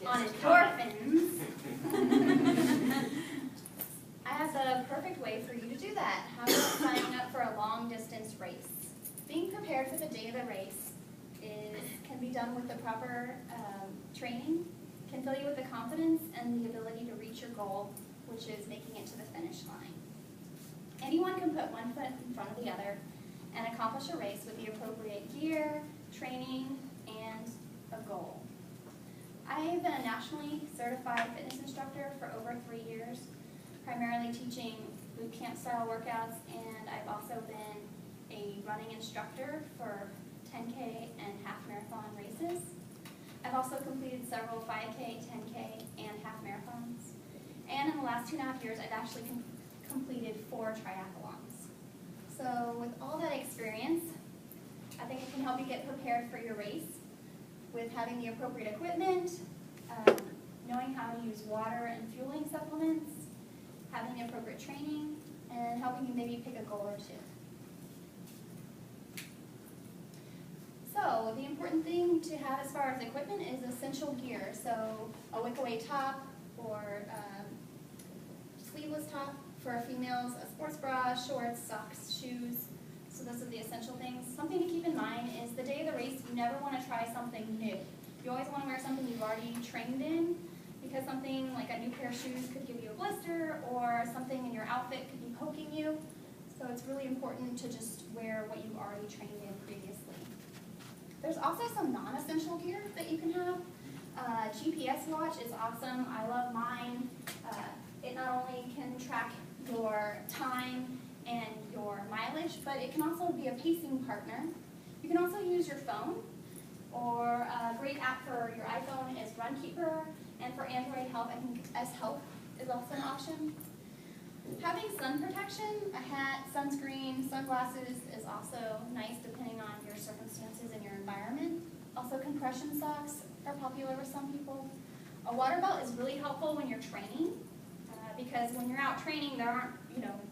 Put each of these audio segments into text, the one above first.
on endorphins, I have the perfect way for you to do that. How about signing up for a long-distance race? Being prepared for the day of the race can be done with the proper training, can fill you with the confidence and the ability to reach your goal, which is making it to the finish line. Anyone can put one foot in front of the other and accomplish a race with the appropriate gear, training, and a goal. I've been a nationally certified fitness instructor for over 3 years, primarily teaching boot camp style workouts, and I've also been a running instructor for 10K and half marathon races. I've also completed several 5K, 10K, and half marathons. And in the last 2.5 years, I've actually completed 4 triathlons. So with all that experience, I think it can help you get prepared for your race with having the appropriate equipment, knowing how to use water and fueling supplements, having the appropriate training, and helping you maybe pick a goal or 2. So the important thing to have as far as equipment is essential gear. So a wick-away top or sleeveless top for females, a sports bra, shorts, socks, shoes. So those are the essential things. Something to keep in mind is the day of the race, you never want to try something new. You always want to wear something you've already trained in, because something like a new pair of shoes could give you a blister, or something in your outfit could be poking you. So it's really important to just wear what you've already trained in previously. There's also some non-essential gear that you can have. GPS watch is awesome. I love mine. It not only can track your time and your mileage, but it can also be a pacing partner. You can also use your phone, or a great app for your iPhone is Runkeeper, and for Android help, I think S-Help is also an option. Having sun protection, a hat, sunscreen, sunglasses is also nice depending on your circumstances and your environment. Also, compression socks are popular with some people. A water belt is really helpful when you're training, because when you're out training, there aren't,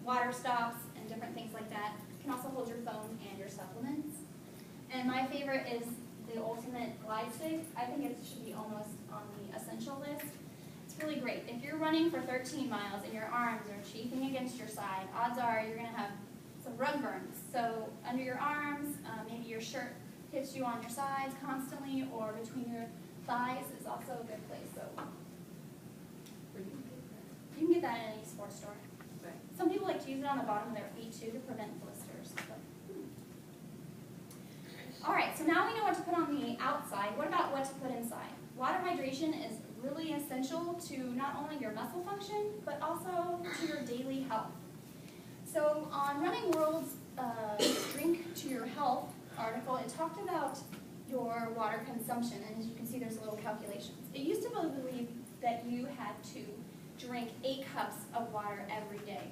water stops and different things like that. You can also hold your phone and your supplements. And my favorite is the ultimate glide stick. I think it should be almost on the essential list. It's really great. If you're running for 13 miles and your arms are chafing against your side, odds are you're going to have some rug burns. So under your arms, maybe your shirt hits you on your sides constantly, or between your thighs is also a good place. So you can get that in any sports store. Right. Some people like to use it on the bottom of their feet too to prevent blisters. All right, so now we know what to put on the outside. What about what to put inside? Water hydration is really essential to not only your muscle function, but also to your daily health. So on Running World's Drink to Your Health article, it talked about your water consumption, and as you can see, there's little calculations. It used to believe that you had to drink 8 cups of water every day.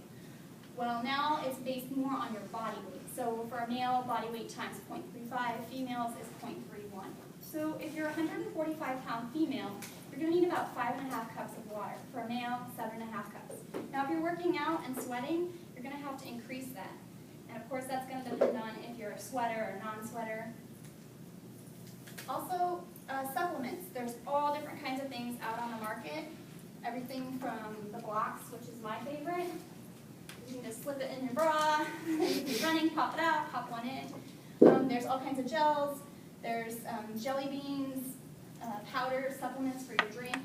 Well, now it's based more on your body weight. So for a male, body weight times 0.35, females is 0.31. So if you're a 145-pound female, you're going to need about 5.5 cups of water. For a male, 7.5 cups. Now if you're working out and sweating, you're going to have to increase that. And of course that's going to depend on if you're a sweater or non-sweater. Also, supplements. There's all different kinds of things out on the market. Everything from the blocks, which is my favorite. You can just slip it in your bra, you can running, pop it out, pop one in. There's all kinds of gels. There's jelly beans, powders, supplements for your drink.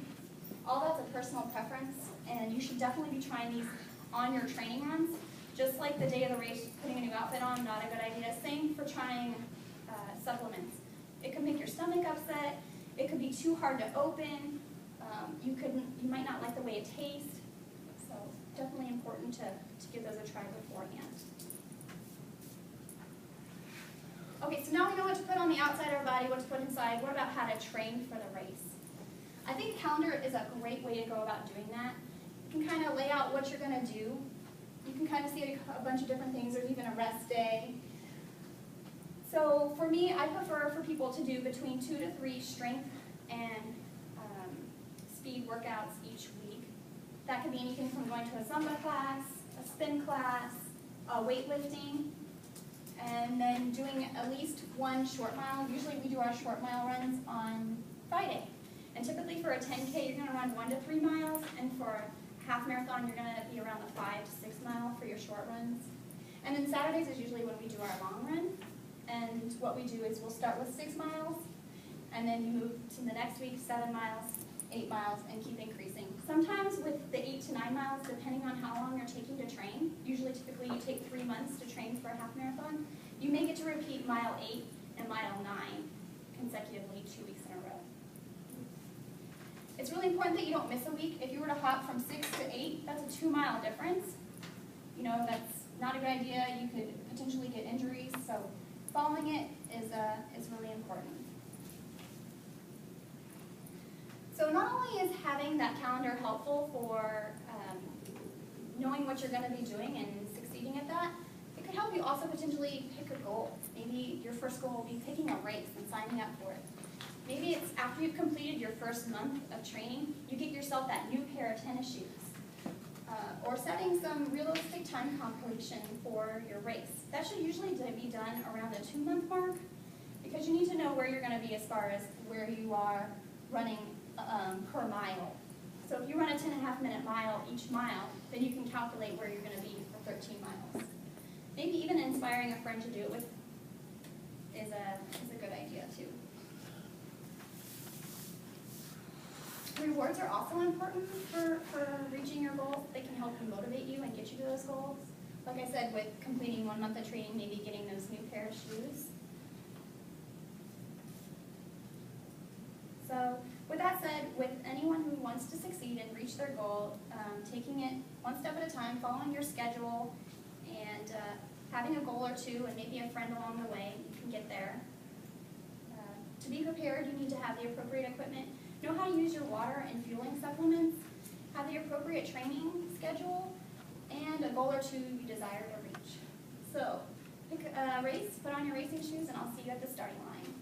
All that's a personal preference, and you should definitely be trying these on your training runs. Just like the day of the race, putting a new outfit on, not a good idea. Same for trying supplements. It could make your stomach upset. It could be too hard to open. You might not like the way it tastes. So definitely important to give those a try beforehand. Okay, so now we know what to put on the outside of our body, what to put inside. What about how to train for the race? I think a calendar is a great way to go about doing that. You can kind of lay out what you're going to do. You can kind of see a bunch of different things. There's even a rest day. So for me, I prefer for people to do between 2 to 3 strength and speed workouts each week. That could be anything from going to a Zumba class, a spin class, weightlifting, and then doing at least 1 short mile. Usually we do our short mile runs on Friday. And typically for a 10K, you're gonna run 1 to 3 miles, and for a half marathon, you're gonna be around the 5 to 6 mile for your short runs. And then Saturdays is usually when we do our long run. And what we do is we'll start with 6 miles, and then you move to the next week, 7 miles, 8 miles, and keep increasing. Sometimes with the 8 to 9 miles, depending on how long you're taking to train, typically you take 3 months to train for a half marathon, you may get to repeat mile 8 and mile 9 consecutively 2 weeks in a row. It's really important that you don't miss a week. If you were to hop from 6 to 8, that's a 2 mile difference. You know, that's not a good idea. You could potentially get injuries, so following it is really important. So not only is having that calendar helpful for knowing what you're going to be doing and succeeding at that, it could help you also potentially pick a goal. Maybe your first goal will be picking a race and signing up for it. Maybe it's after you've completed your first month of training, you get yourself that new pair of tennis shoes. Or setting some realistic time completion for your race. That should usually be done around the 2-month mark, because you need to know where you're going to be as far as where you are running per mile. So if you run a 10.5-minute mile each mile, then you can calculate where you're going to be for 13 miles. Maybe even inspiring a friend to do it with is a good idea too. Rewards are also important for reaching your goals. They can help you motivate you and get you to those goals. Like I said, with completing 1 month of training, maybe getting those new pair of shoes. So with that said, with anyone who wants to succeed and reach their goal, taking it one step at a time, following your schedule, and having a goal or two and maybe a friend along the way, you can get there. To be prepared, you need to have the appropriate equipment, know how to use your water and fueling supplements, have the appropriate training schedule, and a goal or two you desire to reach. So pick a race, put on your racing shoes, and I'll see you at the starting line.